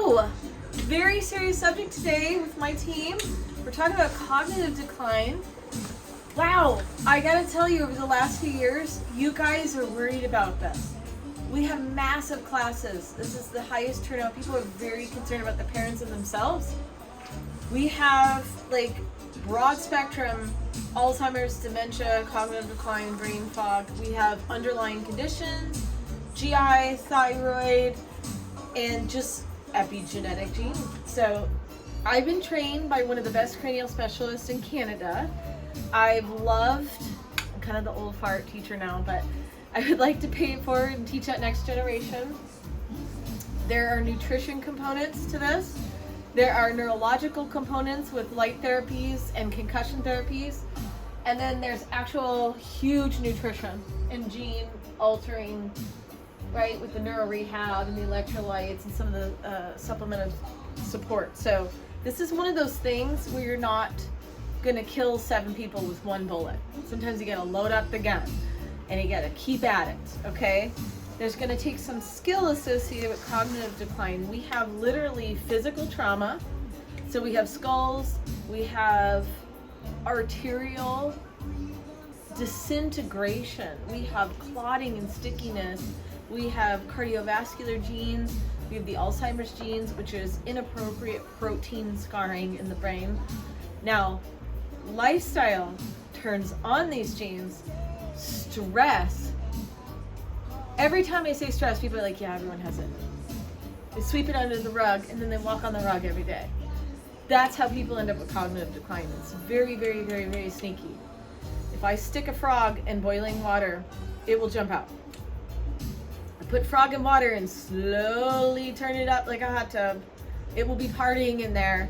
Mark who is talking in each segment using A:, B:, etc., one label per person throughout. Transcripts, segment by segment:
A: So, very serious subject today with my team. We're talking about cognitive decline. Wow, I gotta tell you, over the last few years, you guys are worried about this. We have massive classes. This is the highest turnout. People are very concerned about the parents and themselves. We have like broad spectrum Alzheimer's, dementia, cognitive decline, brain fog. We have underlying conditions, GI, thyroid, and just epigenetic genes. So I've been trained by one of the best cranial specialists in Canada. I've loved, I'm kind of the old fart teacher now, but I would like to pay it forward and teach that next generation. There are nutrition components to this. There are neurological components with light therapies and concussion therapies. And then there's actual huge nutrition and gene altering, right, with the neuro rehab and the electrolytes and some of the supplemental support. So this is one of those things where you're not gonna kill 7 people with one bullet. Sometimes you gotta load up the gun and you gotta keep at it, okay? There's gonna take some skill associated with cognitive decline. We have literally physical trauma. So we have skulls, we have arterial disintegration, we have clotting and stickiness, we have cardiovascular genes, we have the Alzheimer's genes, which is inappropriate protein scarring in the brain. Now, lifestyle turns on these genes. Stress. Every time I say stress, people are like, yeah, everyone has it. They sweep it under the rug and then they walk on the rug every day. That's how people end up with cognitive decline. It's very, very, very, very sneaky. If I stick a frog in boiling water, it will jump out. I put frog in water and slowly turn it up like a hot tub. It will be partying in there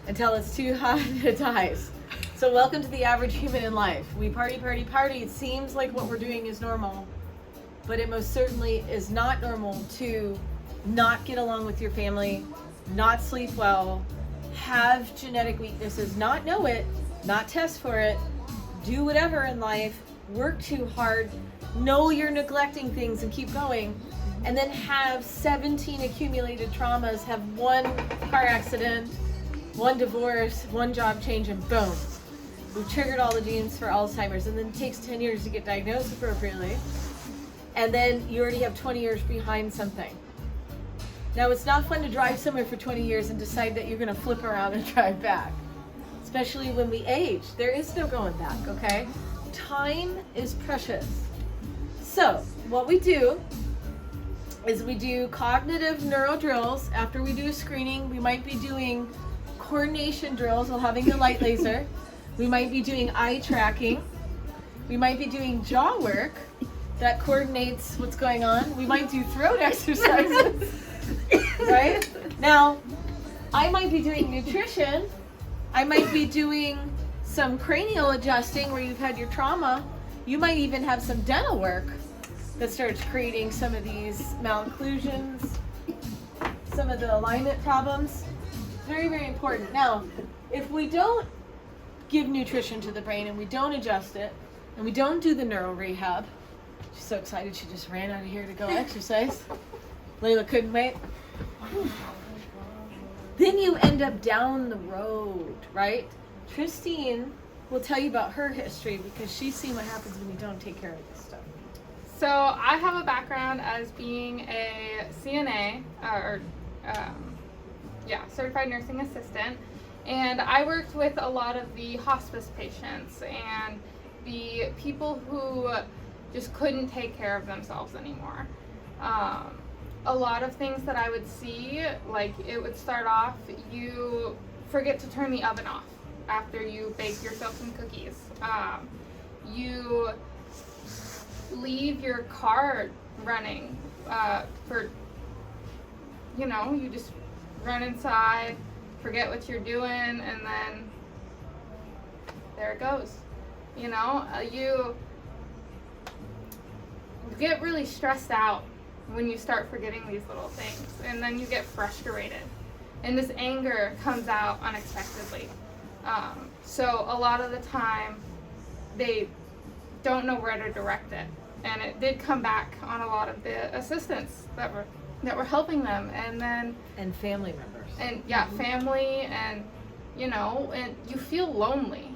A: until it's too hot and it dies. So welcome to the average human in life. We party, party, party. It seems like what we're doing is normal, but it most certainly is not normal to not get along with your family, not sleep well, have genetic weaknesses, not know it, not test for it, do whatever in life, work too hard, know you're neglecting things and keep going, and then have 17 accumulated traumas, have one car accident, one divorce, one job change, and boom. We've triggered all the genes for Alzheimer's, and then it takes 10 years to get diagnosed appropriately. And then you already have 20 years behind something. Now, it's not fun to drive somewhere for 20 years and decide that you're going to flip around and drive back, especially when we age. There is no going back, okay? Time is precious. So, what we do is we do cognitive neuro drills. After we do a screening, we might be doing coordination drills while having a light laser. We might be doing eye tracking. We might be doing jaw work that coordinates what's going on. We might do throat exercises, right? Now, I might be doing nutrition. I might be doing some cranial adjusting where you've had your trauma. You might even have some dental work that starts creating some of these malocclusions, some of the alignment problems. Very, very important. Now, if we don't give nutrition to the brain and we don't adjust it and we don't do the neuro rehab, she's so excited she just ran out of here to go exercise. Layla couldn't wait. Then you end up down the road, right? Christine will tell you about her history because she's seen what happens when you don't take care of this stuff.
B: So I have a background as being a CNA, certified nursing assistant, and I worked with a lot of the hospice patients and the people who just couldn't take care of themselves anymore. A lot of things that I would see, like it would start off, you forget to turn the oven off after you bake yourself some cookies. You leave your car running you just run inside, forget what you're doing, and then there it goes. You get really stressed out when you start forgetting these little things, and then you get frustrated, and this anger comes out unexpectedly. So a lot of the time they don't know where to direct it, and it did come back on a lot of the assistants that were that we're helping them, and then
A: And family members.
B: and yeah, family, and and you feel lonely,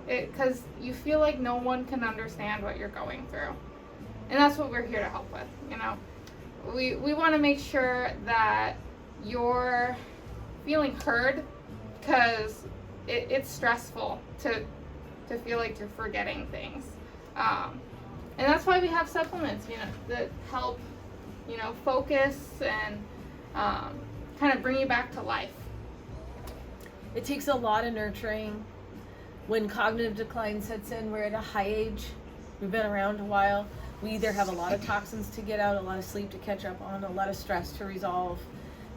B: because you feel like no one can understand what you're going through, and that's what we're here to help with. We want to make sure that you're feeling heard, because it's stressful to feel like you're forgetting things, and that's why we have supplements, that help focus and kind of bring you back to life.
A: It takes a lot of nurturing. When cognitive decline sets in, we're at a high age. We've been around a while. We either have a lot of toxins to get out, a lot of sleep to catch up on, a lot of stress to resolve.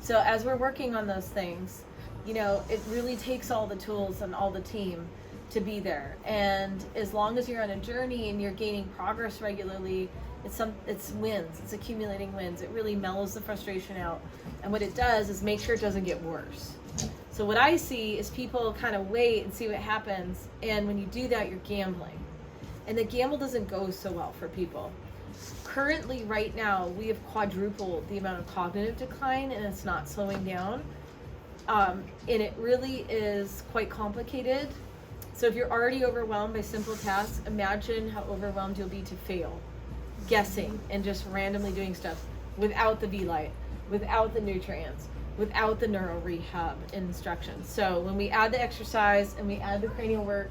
A: So as we're working on those things, it really takes all the tools and all the team to be there. And as long as you're on a journey and you're gaining progress regularly, it's wins. It's accumulating wins. It really mellows the frustration out. And what it does is make sure it doesn't get worse. So what I see is people kind of wait and see what happens. And when you do that, you're gambling. And the gamble doesn't go so well for people. Currently, right now, we have quadrupled the amount of cognitive decline, and it's not slowing down. And it really is quite complicated. So if you're already overwhelmed by simple tasks, imagine how overwhelmed you'll be to fail, guessing, and just randomly doing stuff without the V-Light, without the nutrients, without the neuro rehab instructions. So when we add the exercise, and we add the cranial work,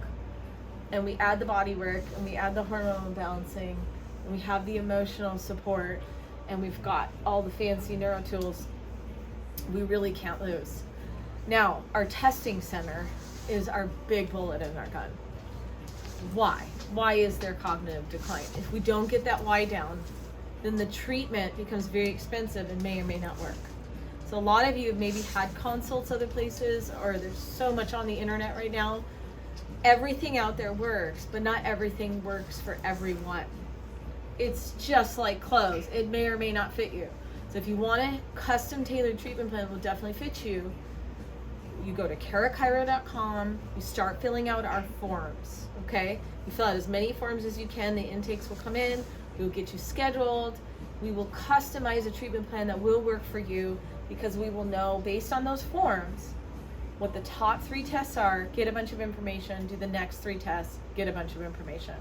A: and we add the body work, and we add the hormonal balancing, and we have the emotional support, and we've got all the fancy neuro tools, we really can't lose. Now, our testing center is our big bullet in our gun. Why? Why is there cognitive decline? If we don't get that why down, then the treatment becomes very expensive and may or may not work. So a lot of you have maybe had consults other places, or there's so much on the internet right now. Everything out there works, but not everything works for everyone. It's just like clothes. It may or may not fit you. So if you want a custom tailored treatment plan that will definitely fit you, you go to carachiro.com, you start filling out our forms, okay? You fill out as many forms as you can, the intakes will come in, we'll get you scheduled, we will customize a treatment plan that will work for you, because we will know based on those forms what the top 3 tests are, get a bunch of information, do the next 3 tests, get a bunch of information.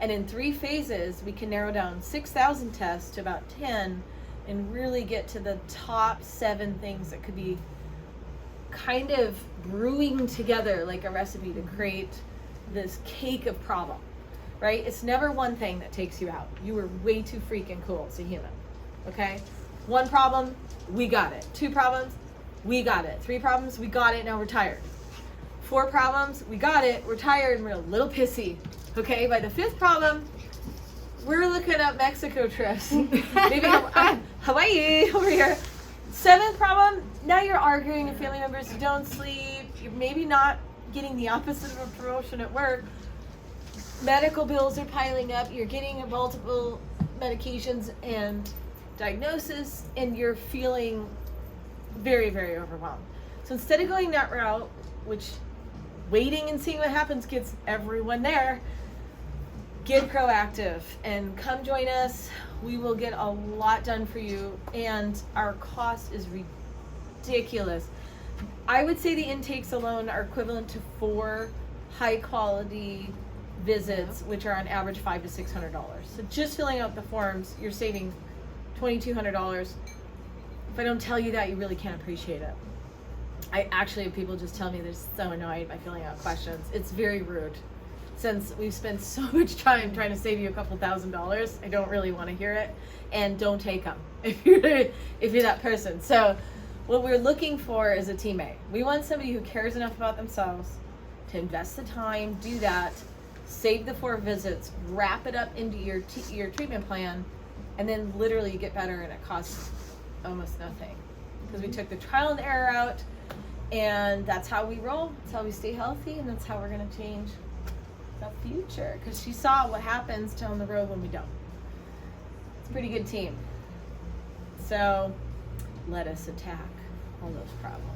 A: And in 3 phases, we can narrow down 6,000 tests to about 10 and really get to the top 7 things that could be kind of brewing together like a recipe to create this cake of problem, right? It's never one thing that takes you out. You were way too freaking cool as a human, okay? 1 problem, we got it. 2 problems, we got it. 3 problems, we got it, now we're tired. 4 problems, we got it, we're tired, and we're a little pissy, okay? By the 5th problem, we're looking up Mexico trips. Maybe Hawaii over here. 7th problem, now you're arguing with family members, you don't sleep, you're maybe not getting the opposite of a promotion at work. Medical bills are piling up, you're getting multiple medications and diagnosis, and you're feeling very, very overwhelmed. So instead of going that route, which waiting and seeing what happens gets everyone there, get proactive and come join us. We will get a lot done for you, and our cost is ridiculous. I would say the intakes alone are equivalent to 4 high quality visits, which are on average $500 to $600. So just filling out the forms, you're saving $2,200. If I don't tell you that, you really can't appreciate it. I actually have people just tell me they're so annoyed by filling out questions. It's very rude. Since we've spent so much time trying to save you a couple $1,000s, I don't really want to hear it. And don't take them if you're that person. So what we're looking for is a teammate. We want somebody who cares enough about themselves to invest the time, do that, save the 4 visits, wrap it up into your treatment plan, and then literally get better, and it costs almost nothing. Because we took the trial and error out, and that's how we roll, that's how we stay healthy, and that's how we're going to change the future. Because she saw what happens down the road when we don't. It's a pretty good team. So let us attack all those problems.